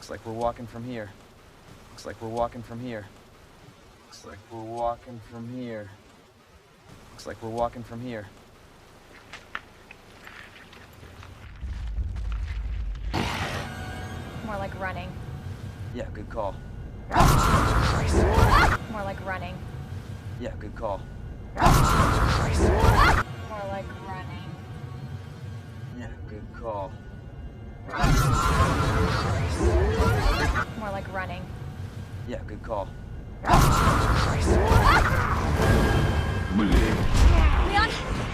Looks like we're walking from here. Looks like we're walking from here. Looks like we're walking from here. Looks like we're walking from here. More like running. Yeah, good call. More like running. Yeah, good call. More like running. Yeah, good call. More like running. Yeah, good call. Leon,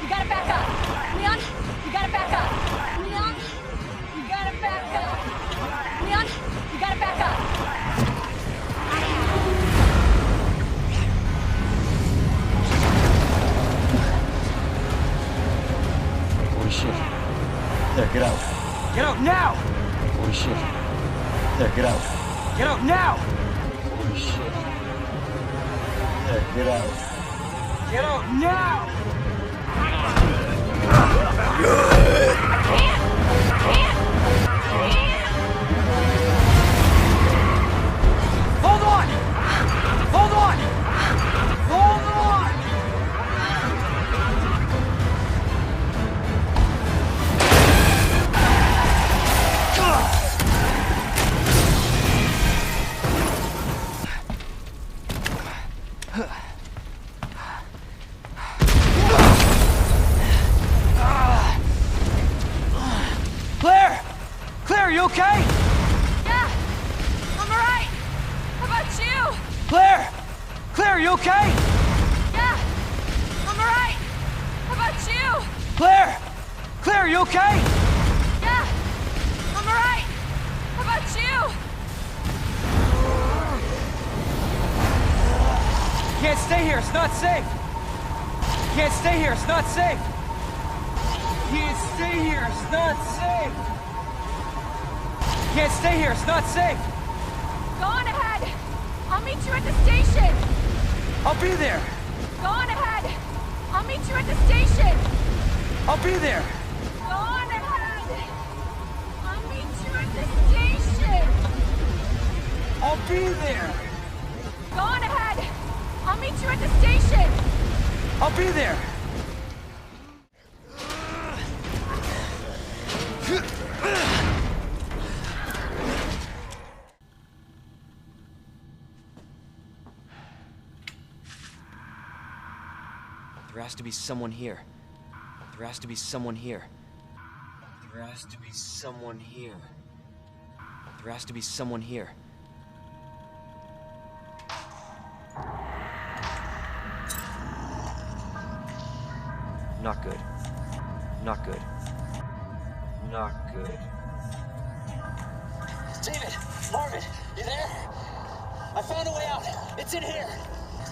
you gotta back up. Leon, you gotta back up. Leon, you gotta back up. Leon, you gotta back up. Holy shit. There, get out. Get out now! Holy shit. There, get out. Get out now! Holy shit. There, get out. Get out now! Hold on! Hold on! Hold on! Claire! Claire, are you okay? Yeah, I'm alright. How about you? Claire! Claire, are you okay? Yeah, I'm alright. How about you? Claire! Claire, are you okay? Yeah, I'm alright. How about you? Can't stay here, it's not safe! Can't stay here, it's not safe! Can't stay here, it's not safe! Can't stay here, it's not safe! Go on ahead. I'll meet you at the station. I'll be there! Go on ahead. I'll meet you at the station. I'll be there! Go on ahead. I'll meet you at the station. I'll be there! Go on ahead. I'll meet you at the station. I'll be there! There has to be someone here. There has to be someone here. There has to be someone here. There has to be someone here. Not good. Not good. Not good. David! Marvin! You there? I found a way out! It's in here!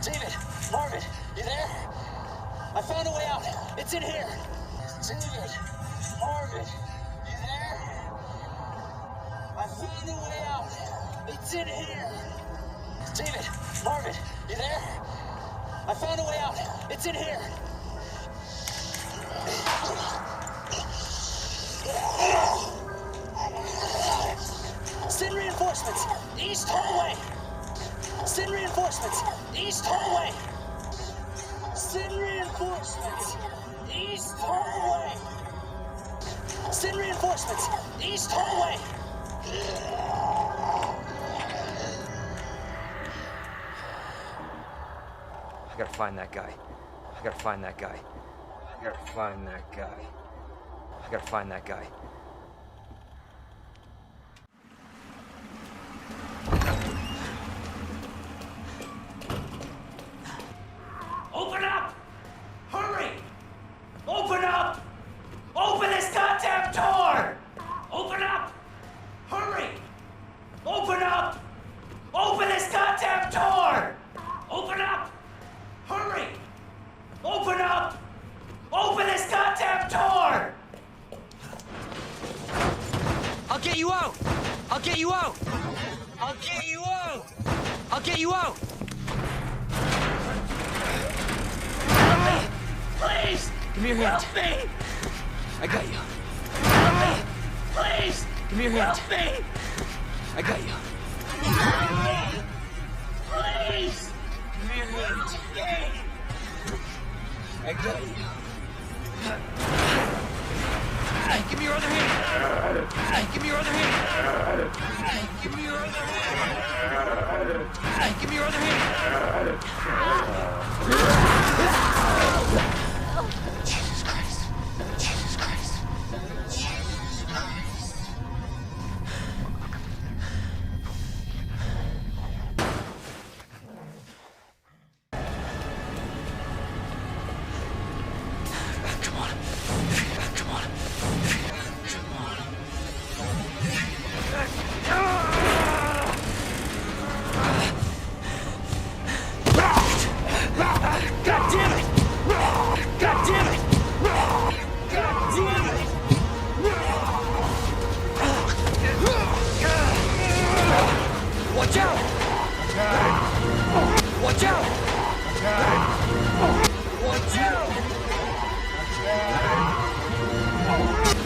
David! Marvin! You there? I found a way out! It's in here! David! Marvin! You there? I found a way out! It's in here! David! Marvin! You there? I found a way out! It's in here! Send reinforcements! East hallway! Send reinforcements! East hallway! Send reinforcements! East hallway! Send reinforcements! East hallway! I gotta find that guy. I gotta find that guy. I gotta find that guy. I gotta find that guy. Open up! Hurry! Open up! Open this goddamn door! Open up! Hurry! Open up! Open this goddamn door! Open up! Hurry! Open up! Open this goddamn door! I'll get you out! I'll get you out! I'll get you out! I'll get you out! Please! Give me your hand. Help me! I got you. Please! Give me your hand. Help me! I got you. Please! Give me your hand. I got you. Give me your other hand. Give me your other hand. Give me your other hand. Give me your other hand. Jesus Christ. Jesus Christ. Jesus Christ. Come on. Come on. God damn it! God damn it! God damn it! Watch out! Watch out! Watch out!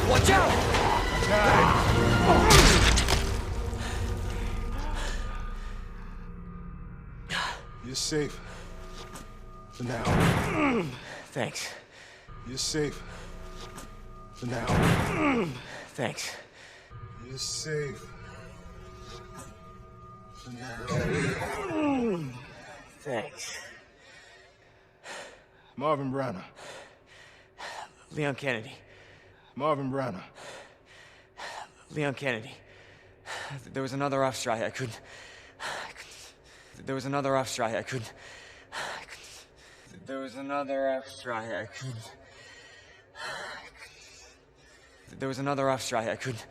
Watch out! You're safe. For now. Thanks. You're safe. For now. Thanks. You're safe. For now. Thanks. Marvin Browner. Leon Kennedy. Marvin Browner. Leon Kennedy. There was another off strike. I couldn't. There was another off strike. I couldn't. There was another off strike. I couldn't. There was another off strike. I couldn't.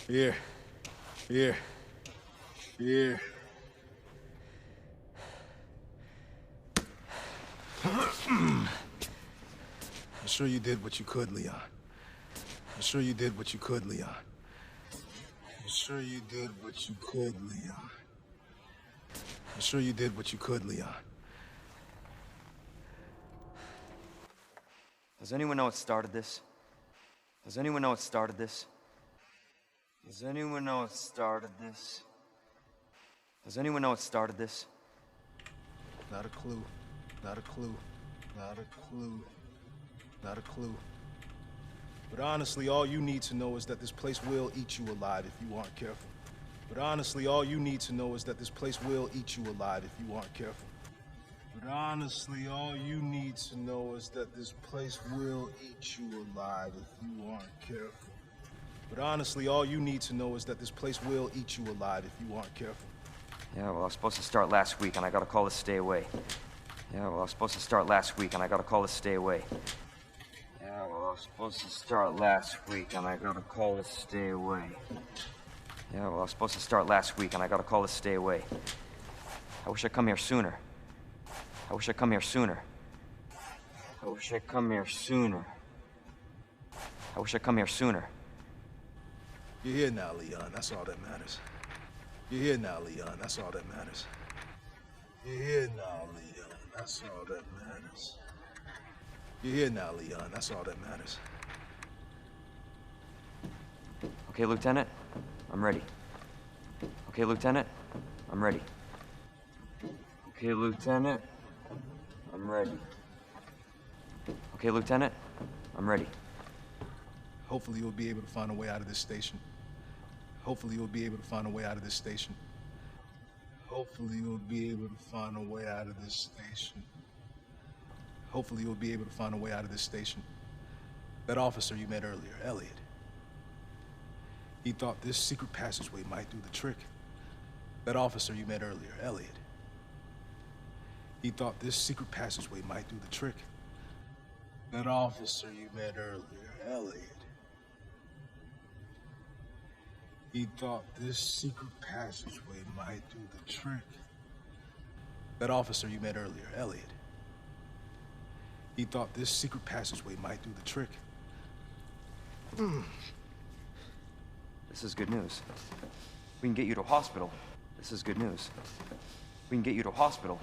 Here. Here. Here. I'm sure you did what you could, Leon. I'm sure you did what you could, Leon. I'm sure you did what you could, Leon. I'm sure you did what you could, Leon. Does anyone know what started this? Does anyone know what started this? Does anyone know what started this? Does anyone know what started this? Not a clue. Not a clue. Not a clue. Not a clue. But honestly, all you need to know is that this place will eat you alive if you aren't careful. But honestly, all you need to know is that this place will eat you alive if you aren't careful. But honestly, all you need to know is that this place will eat you alive if you aren't careful. But honestly, all you need to know is that this place will eat you alive if you aren't careful. Yeah, well, I was supposed to start last week, and I got a call to stay away. Yeah, well, I was supposed to start last week, and I got a call to stay away. Yeah, well, I was supposed to start last week, and I got a call to stay away. Yeah, well, I was supposed to start last week, and I got a call to stay away. I wish I'd come here sooner. I wish I'd come here sooner. I wish I'd come here sooner. I wish I'd come here sooner. You're here now, Leon. That's all that matters. You're here now, Leon. That's all that matters. You're here now, Leon. That's all that matters. You're here now, Leon. That's all that matters. Okay, Lieutenant, I'm ready. Okay, Lieutenant, I'm ready. Okay, Lieutenant, I'm ready. Okay, Lieutenant, I'm ready. Hopefully you'll be able to find a way out of this station. Hopefully you'll be able to find a way out of this station. Hopefully you'll be able to find a way out of this station. Hopefully you'll be able to find a way out of this station. That officer you met earlier, Elliot. He thought this secret passageway might do the trick. That officer you met earlier, Elliot. He thought this secret passageway might do the trick. That officer you met earlier, Elliot. He thought this secret passageway might do the trick. That officer you met earlier, Elliot. He thought this secret passageway might do the trick. This is good news. We can get you to a hospital. This is good news. We can get you to a hospital.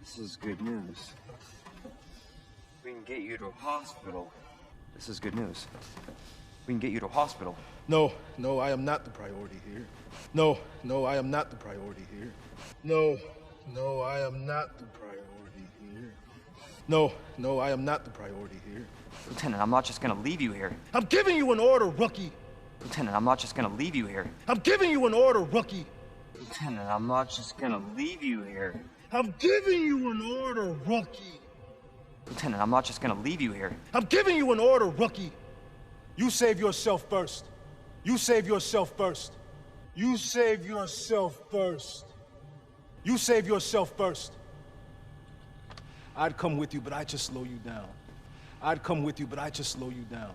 This is good news. We can get you to a hospital. This is good news. We can get you to a hospital. No, I am not the priority here. No, I am not the priority here. No, I am not the priority here. No, I am not the priority here. Lieutenant, I'm not just gonna leave you here. I'm giving you an order, rookie. Lieutenant, I'm not just gonna leave you here. I'm giving you an order, rookie. Lieutenant, I'm not just gonna leave you here. I'm giving you an order, rookie. Lieutenant, I'm not just gonna leave you here. I'm giving you an order, rookie. You save yourself first. You save yourself first. You save yourself first. You save yourself first. I'd come with you, but I'd just slow you down. I'd come with you, but I'd just slow you down.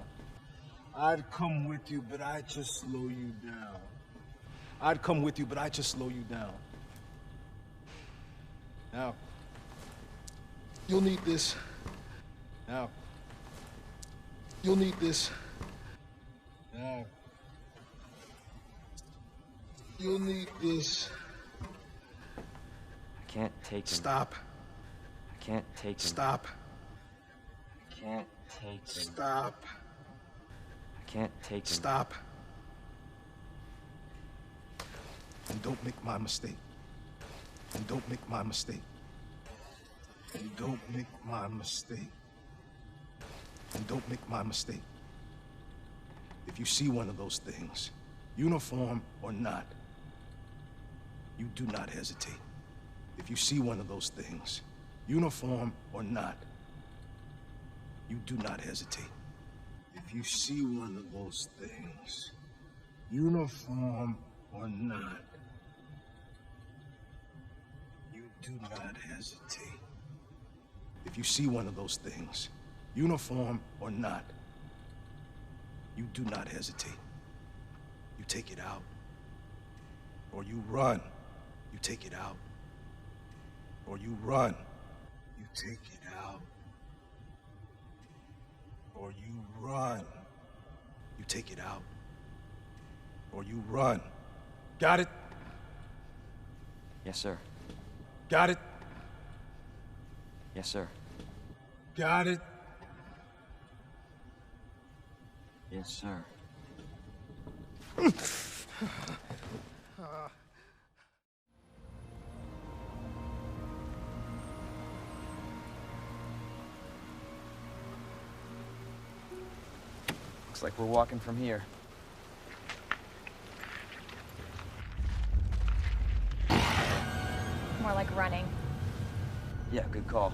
I'd come with you, but I'd just slow you down. I'd come with you, but I'd just slow you down. Now, you'll need this. Now, you'll need this. Now, you'll need this. I can't take him. Stop. I can't take him. Stop. I can't take him. Stop. I can't take him. Stop. And don't make my mistake. And don't make my mistake. And don't make my mistake. And don't make my mistake. If you see one of those things, uniform or not, you do not hesitate. If you see one of those things, uniform or not, you do not hesitate. If you see one of those things, uniform or not, you do not hesitate. If you see one of those things, uniform or not, you do not hesitate. You take it out, or you run. You take it out, or you run. You take it out, or you run. You take it out, or you run. Got it? Yes, sir. Got it? Yes, sir. Got it? Yes, sir. Looks like we're walking from here. More like running. Yeah, good call.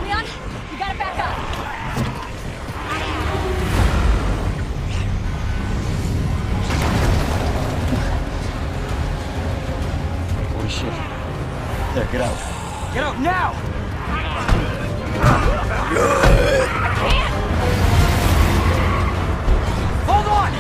Leon, you gotta back up. Holy shit. There, get out. Get out now! I can't! Hold on!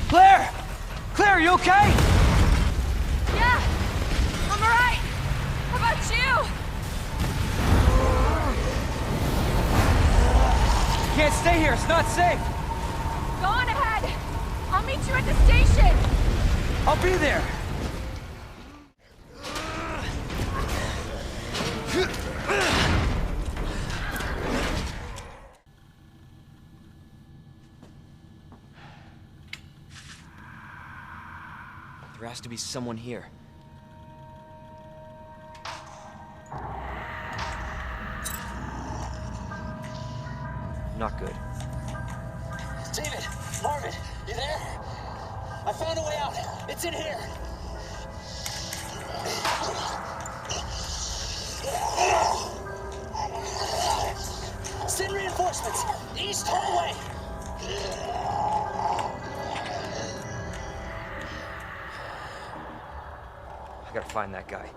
Claire! Claire, are you okay? Yeah, I'm alright. How about you? Can't stay here, it's not safe. Go on ahead. I'll meet you at the station. I'll be there. There has to be someone here. Not good. David, Marvin, you there? I found a way out. It's in here. Send reinforcements. East hallway. I gotta find that guy.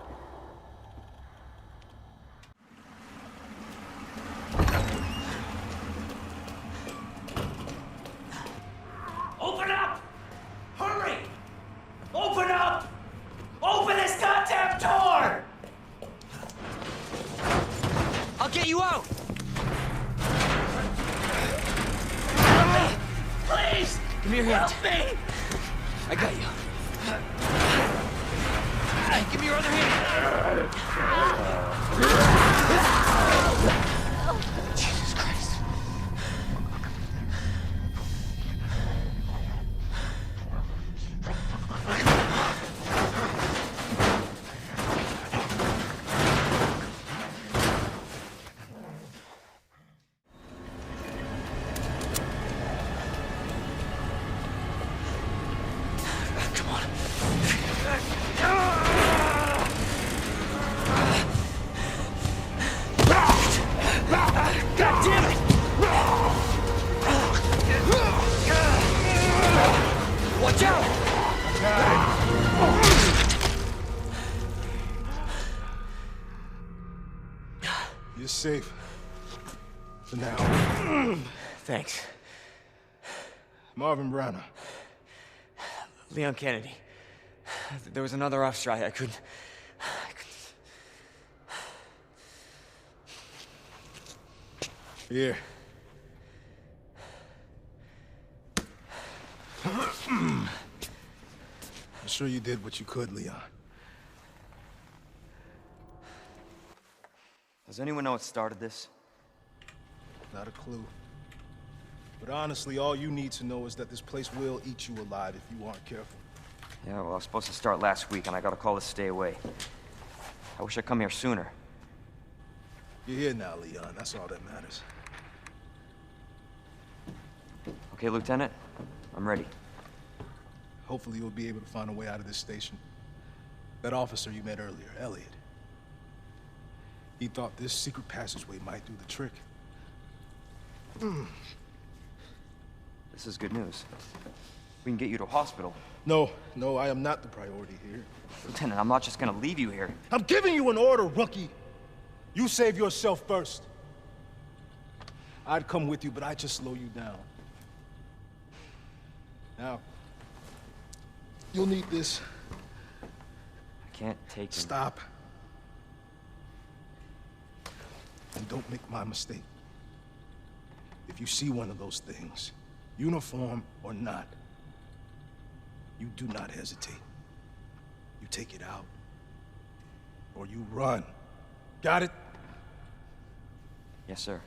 get you out! Please! Give me your hand. Help me! I got you. Give me your other hand. Jesus Christ. Come on. God damn it! Watch out! You're safe. For now. Thanks. Marvin Browner. Leon Kennedy. There was another off strike. I couldn't... Here. I'm sure you did what you could, Leon. Does anyone know what started this? Not a clue. But honestly, all you need to know is that this place will eat you alive if you aren't careful. Yeah, well, I was supposed to start last week, and I got a call to stay away. I wish I'd come here sooner. You're here now, Leon. That's all that matters. Okay, Lieutenant? I'm ready. Hopefully you'll be able to find a way out of this station. That officer you met earlier, Elliot. He thought this secret passageway might do the trick. This is good news. We can get you to a hospital. No, I am not the priority here. Lieutenant, I'm not just gonna leave you here. I'm giving you an order, rookie. You save yourself first. I'd come with you, but I'd just slow you down. Now, you'll need this. I can't take him. Stop. And don't make my mistake. If you see one of those things, uniform or not, you do not hesitate. You take it out, or you run. Got it? Yes, sir.